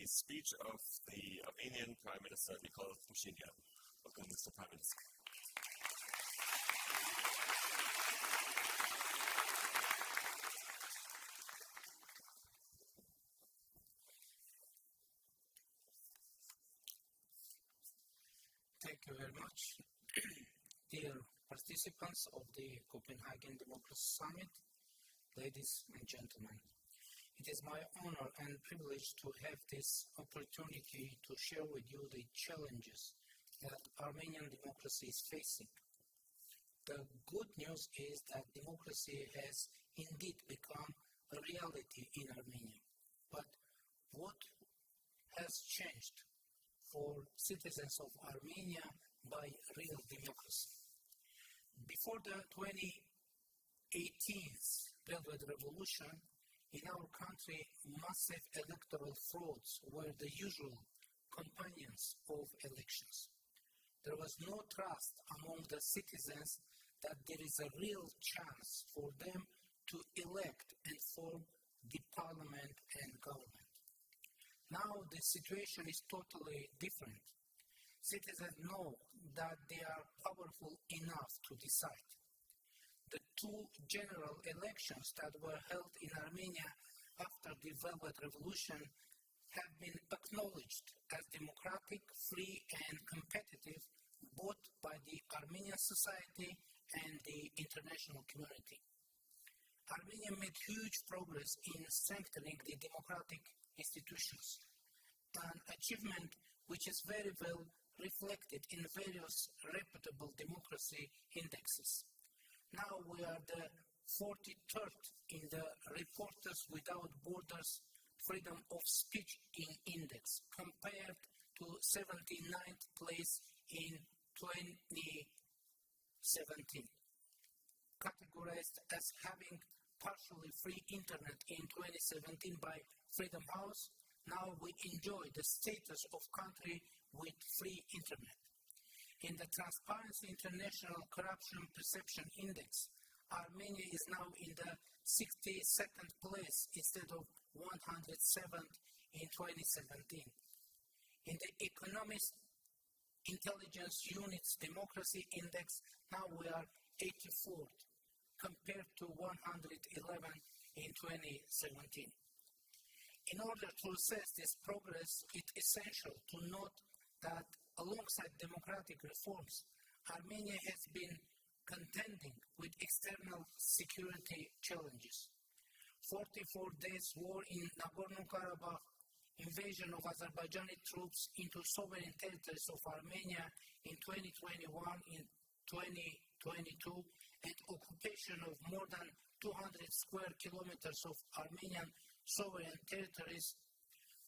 speech of the Armenian Prime Minister Nikol Phashinyan. Welcome, Mr. Prime Minister. Thank you very much. Dear participants of the Copenhagen Democracy Summit, ladies and gentlemen, it is my honor and privilege to have this opportunity to share with you the challenges that Armenian democracy is facing. The good news is that democracy has indeed become a reality in Armenia. But what has changed for citizens of Armenia by real democracy? Before the 2018 Velvet Revolution, in our country, massive electoral frauds were the usual companions of elections. There was no trust among the citizens that there is a real chance for them to elect and form the parliament and government. Now the situation is totally different. Citizens know that they are powerful enough to decide. The two general elections that were held in Armenia after the Velvet Revolution have been acknowledged as democratic, free and competitive both by the Armenian society and the international community. Armenia made huge progress in strengthening the democratic institutions, an achievement which is very well reflected in various reputable democracy indexes. Now we are the 43rd in the Reporters Without Borders Freedom of Speech Index, compared to 79th place in 2017. Categorized as having partially free internet in 2017 by Freedom House, now we enjoy the status of country with free internet. In the Transparency International Corruption Perception Index, Armenia is now in the 62nd place instead of 107th in 2017. In the Economist Intelligence Unit's Democracy Index, now we are 84th, compared to 111 in 2017. In order to assess this progress, it is essential to note that alongside democratic reforms, Armenia has been contending with external security challenges. 44 days war in Nagorno-Karabakh, invasion of Azerbaijani troops into sovereign territories of Armenia in 2021, in 2022, and occupation of more than 200 square kilometers of Armenian sovereign territories,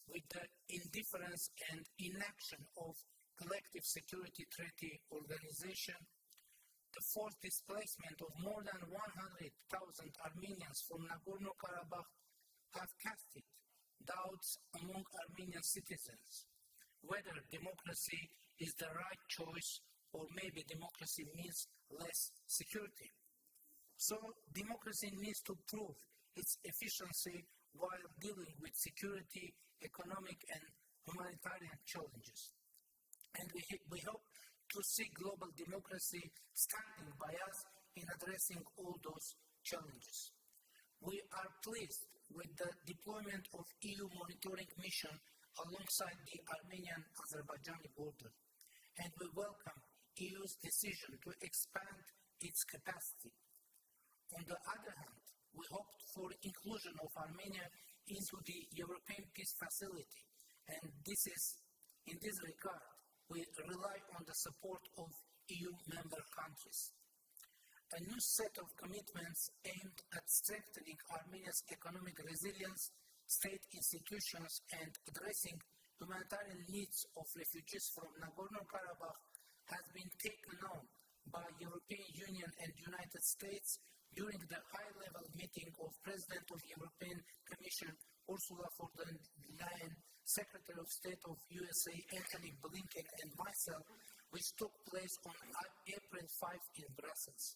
with the indifference and inaction of Collective Security Treaty Organization, the forced displacement of more than 100,000 Armenians from Nagorno-Karabakh have casted doubts among Armenian citizens whether democracy is the right choice or maybe democracy means less security. So democracy needs to prove its efficiency while dealing with security, economic and humanitarian challenges. And we hope to see global democracy standing by us in addressing all those challenges. We are pleased with the deployment of EU monitoring mission alongside the Armenian-Azerbaijani border, and we welcome EU's decision to expand its capacity. On the other hand, we hope for inclusion of Armenia into the European Peace Facility, and in this regard, we rely on the support of EU member countries. A new set of commitments aimed at strengthening Armenia's economic resilience, state institutions, and addressing humanitarian needs of refugees from Nagorno-Karabakh has been taken on by European Union and United States during the high-level meeting of President of European Commission Ursula von der Leyen, Secretary of State of USA Antony Blinken, and myself, which took place on April 5 in Brussels.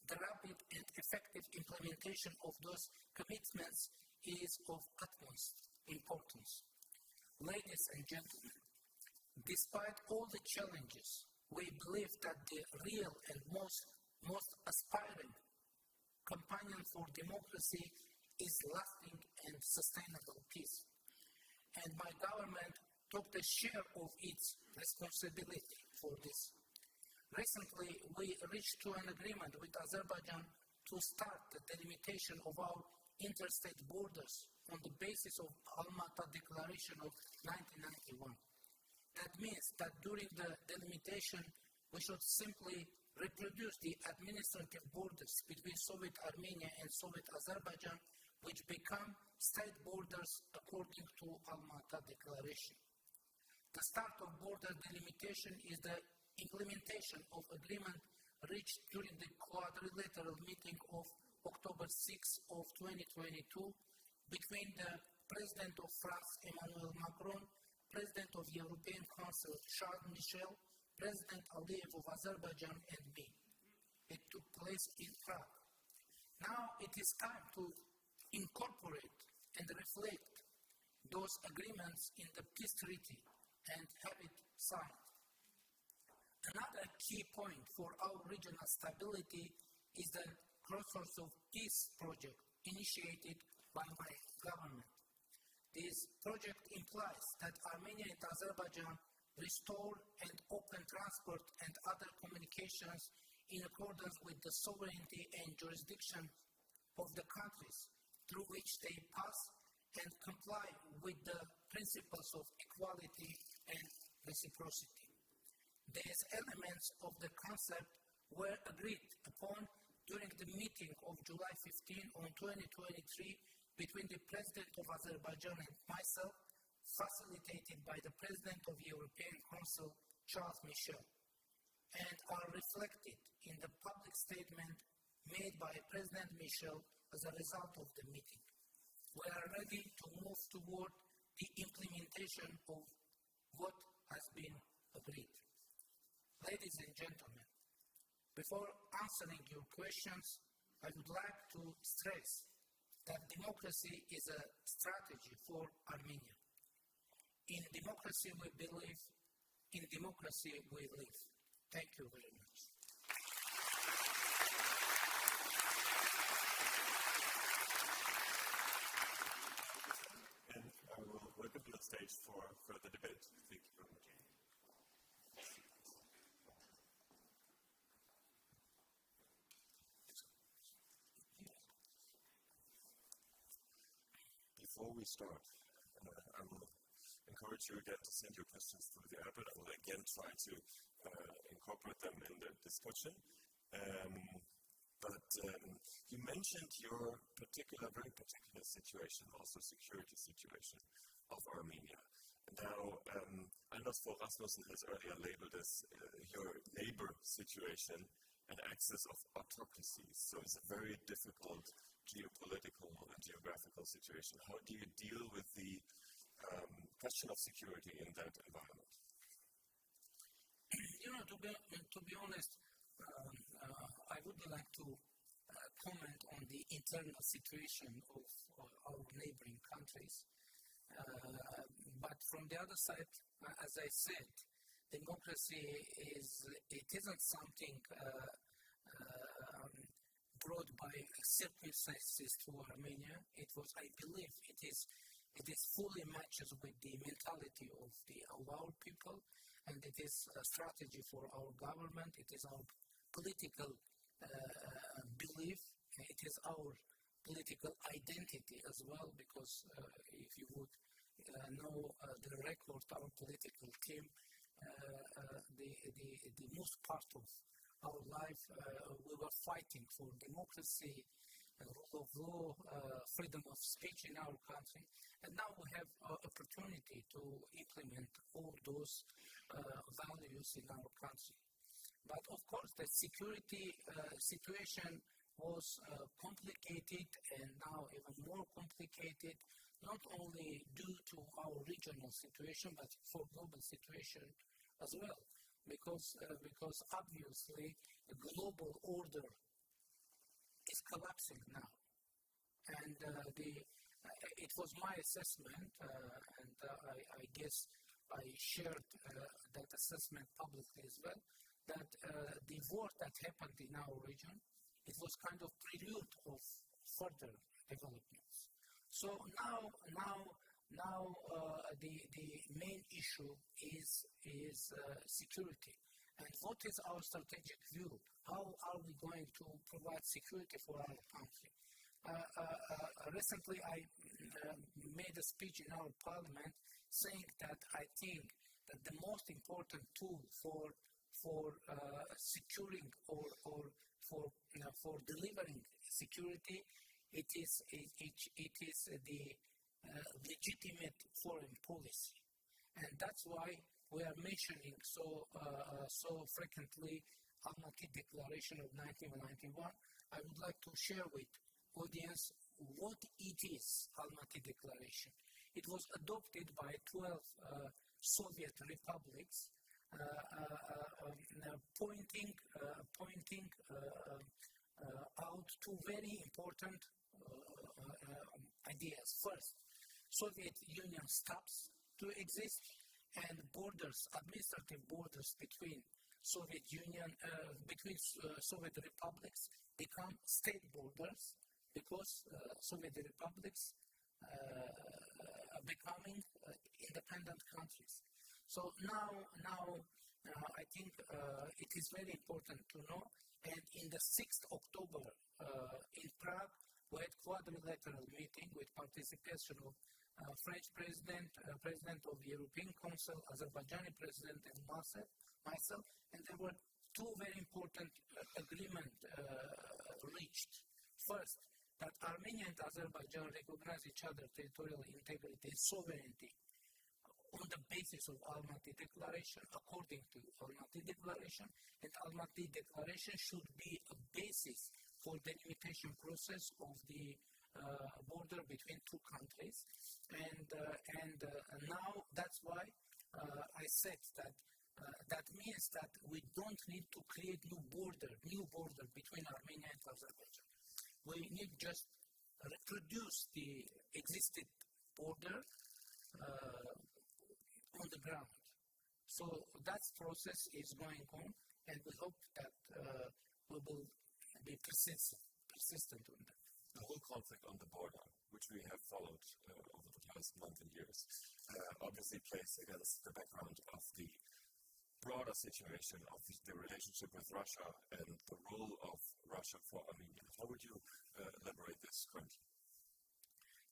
The rapid and effective implementation of those commitments is of utmost importance. Ladies and gentlemen, despite all the challenges, we believe that the real and most aspiring companion for democracy is lasting and sustainable peace. And my government took the share of its responsibility for this. Recently, we reached to an agreement with Azerbaijan to start the delimitation of our interstate borders on the basis of Almaty Declaration of 1991. That means that during the delimitation, we should simply reproduce the administrative borders between Soviet Armenia and Soviet Azerbaijan, which become state borders according to Almaty Declaration. The start of border delimitation is the implementation of agreement reached during the quadrilateral meeting of October 6 of 2022 between the President of France, Emmanuel Macron, President of the European Council, Charles Michel, President Aliyev of Azerbaijan, and me. It took place in Prague. Now it is time to incorporate and reflect those agreements in the peace treaty and have it signed. Another key point for our regional stability is the Crossroads of Peace project initiated by my government. This project implies that Armenia and Azerbaijan restore and open transport and other communications in accordance with the sovereignty and jurisdiction of the countries through which they pass and comply with the principles of equality and reciprocity. These elements of the concept were agreed upon during the meeting of July 15 on 2023 between the President of Azerbaijan and myself, facilitated by the President of the European Council, Charles Michel, and are reflected in the public statement made by President Michel as a result of the meeting. We are ready to move toward the implementation of what has been agreed. Ladies and gentlemen, before answering your questions, I would like to stress that democracy is a strategy for Armenia. In democracy we believe, in democracy we live. Thank you very much. And I will welcome you on stage for further debate. Thank you very much. Before we start, I will encourage you again to send your questions through the iPad. I will again try to incorporate them in the discussion. But you mentioned your very particular situation, also security situation of Armenia. Now, Anders Fogh Rasmussen has earlier labeled this your neighbor situation an axis of autocracies. So it's a very difficult geopolitical and geographical situation. How do you deal with the question of security in that environment? To be honest, I would like to comment on the internal situation of our neighboring countries. But from the other side, as I said, democracy isn't something brought by circumstances to Armenia. I believe it is fully matches with the mentality of our people, and it is a strategy for our government. It is our political belief. It is our political identity as well, because if you would know the record, our political team, the most part of our life, we were fighting for democracy, rule of law, freedom of speech in our country, and now we have an opportunity to implement all those values in our country. But of course, the security situation was complicated, and now even more complicated, not only due to our regional situation, but for global situation as well. Because obviously the global order is collapsing now, and it was my assessment, and I guess I shared that assessment publicly as well, that the war that happened in our region, it was kind of prelude of further developments. So now the main issue is security. And what is our strategic view? How are we going to provide security for our country? Recently, I made a speech in our parliament saying that I think that the most important tool for securing or for delivering security, it is the legitimate foreign policy, and that's why we are mentioning so frequently Almaty Declaration of 1991. I would like to share with audience what it is, Almaty Declaration. It was adopted by 12 Soviet republics, pointing out two very important ideas. First, Soviet Union stops to exist, and administrative borders between Soviet Union, Soviet republics become state borders, because Soviet republics are becoming independent countries. So now I think it is very important to know. And in the 6th October in Prague, we had quadrilateral meeting with participation of French President, President of the European Council, Azerbaijani President, and myself, and there were two very important agreements reached. First, that Armenia and Azerbaijan recognize each other's territorial integrity and sovereignty on the basis of Almaty Declaration, according to Almaty Declaration, and Almaty Declaration should be a basis for the delimitation process of the border between two countries, and now that's why I said that that means that we don't need to create new border between Armenia and Azerbaijan. We need just reproduce the existing border on the ground. So that process is going on, and we hope that we will be persistent on that. The whole conflict on the border, which we have followed over the last month and years, obviously plays against the background of the broader situation of the relationship with Russia and the role of Russia for Armenia. How would you elaborate this currently?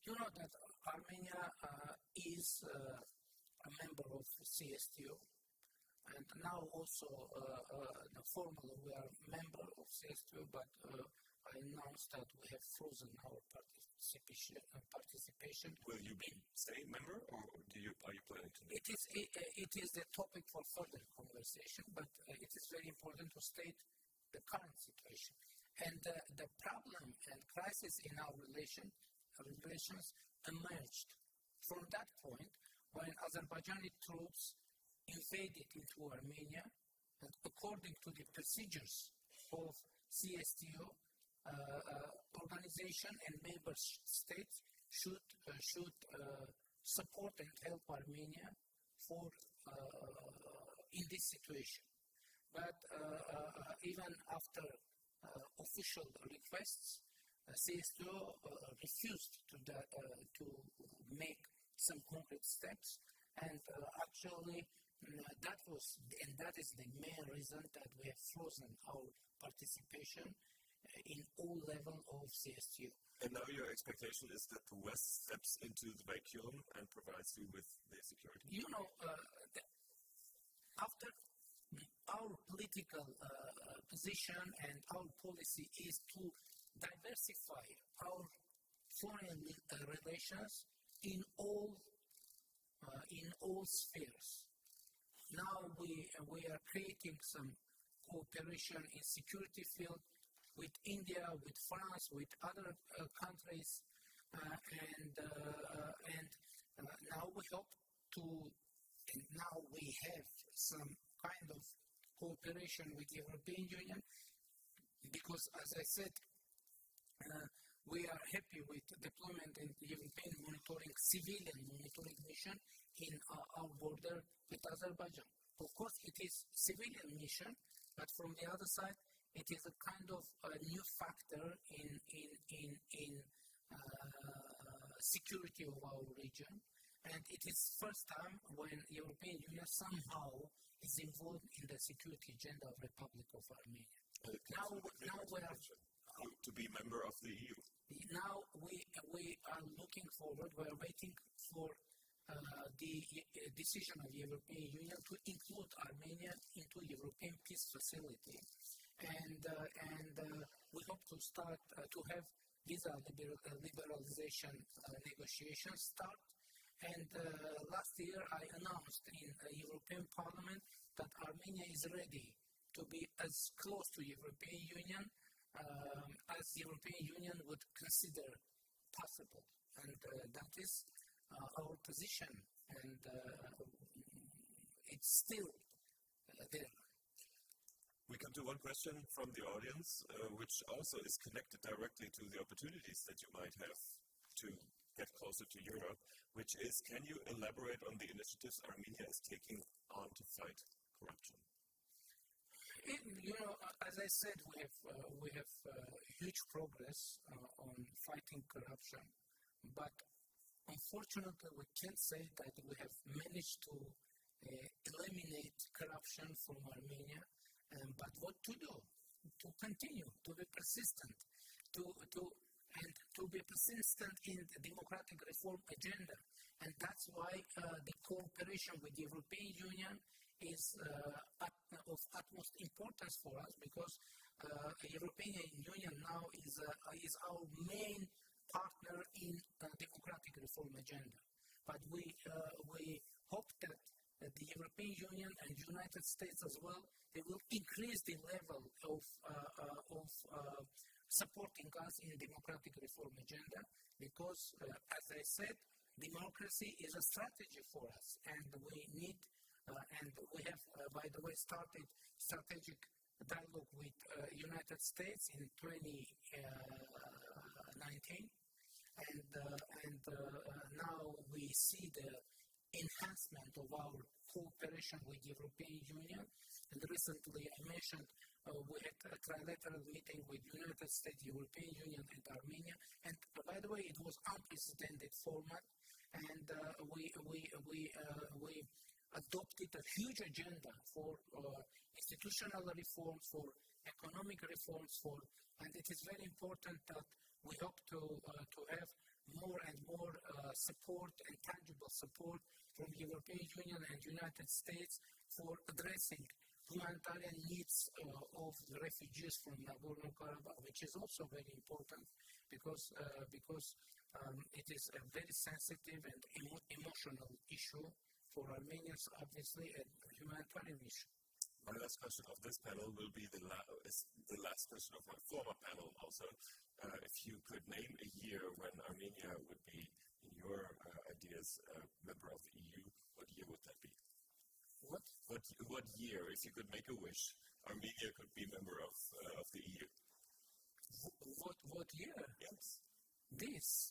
You know that Armenia is a member of CSTO, and now also formally we are a member of CSTO, but I announced that we have frozen our participation. Will you stay a member, or are you planning to? It is the topic for further conversation, but it is very important to state the current situation. And the problem and crisis in our relations emerged from that point when Azerbaijani troops invaded into Armenia, and according to the procedures of CSTO, organization and member states should support and help Armenia in this situation. But even after official requests, CSTO refused to make some concrete steps, and actually that is the main reason that we have frozen our participation in all levels of CSTO. And now your expectation is that the West steps into the vacuum and provides you with the security? You know, after our political position and our policy is to diversify our foreign relations in all spheres. Now we are creating some cooperation in security field with India, with France, with other countries, and now we hope to, and now we have some kind of cooperation with the European Union, because as I said, we are happy with deployment in the European Monitoring civilian monitoring mission in our border with Azerbaijan. Of course, it is civilian mission, but from the other side, it is a kind of a new factor in security of our region, and it is first time when European Union somehow is involved in the security agenda of Republic of Armenia. Now we are to be member of the EU. Now we are looking forward. We are waiting for the decision of the European Union to include Armenia into European Peace Facility, and we hope to start to have visa liberalization negotiations start. And last year I announced in the European Parliament that Armenia is ready to be as close to European Union as the European Union would consider possible. And that is our position, and it's still there. We come to one question from the audience, which also is connected directly to the opportunities that you might have to get closer to Europe, which is, can you elaborate on the initiatives Armenia is taking on to fight corruption? As I said, we have huge progress on fighting corruption, but unfortunately we can't say that we have managed to eliminate corruption from Armenia. But what to do? To continue, to be persistent, to be persistent in the democratic reform agenda. And that's why the cooperation with the European Union is of utmost importance for us, because the European Union now is our main partner in the democratic reform agenda. But we hope that the European Union and the United States as well, they will increase the level of supporting us in the democratic reform agenda, because, as I said, democracy is a strategy for us, and we need, and we have, by the way, started strategic dialogue with United States in 2019, and now we see the enhancement of our cooperation with the European Union. And recently I mentioned we had a trilateral meeting with United States, European Union, and Armenia. And by the way, it was unprecedented format, and we adopted a huge agenda for institutional reforms, for economic reforms, and it is very important that we hope to have more and more support and tangible support from the European Union and United States for addressing humanitarian needs of the refugees from Nagorno-Karabakh, which is also very important because it is a very sensitive and emotional issue for Armenians, obviously, and a humanitarian issue. My last question of this panel will be the last question of my former panel also. If you could name a year when Armenia would be, in your ideas, a member of the EU, what year would that be? What year, if you could make a wish, Armenia could be member of the EU? What year? Yes. This.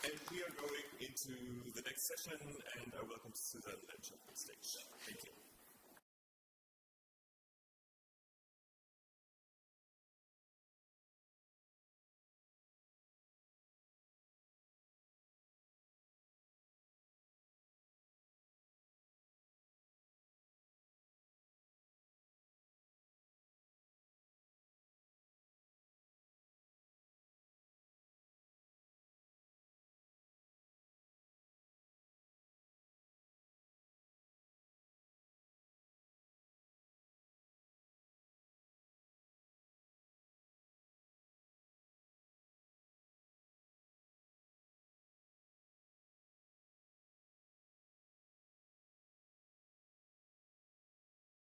And we are going into the next session, and I welcome Susan and Chuck on stage. Thank you.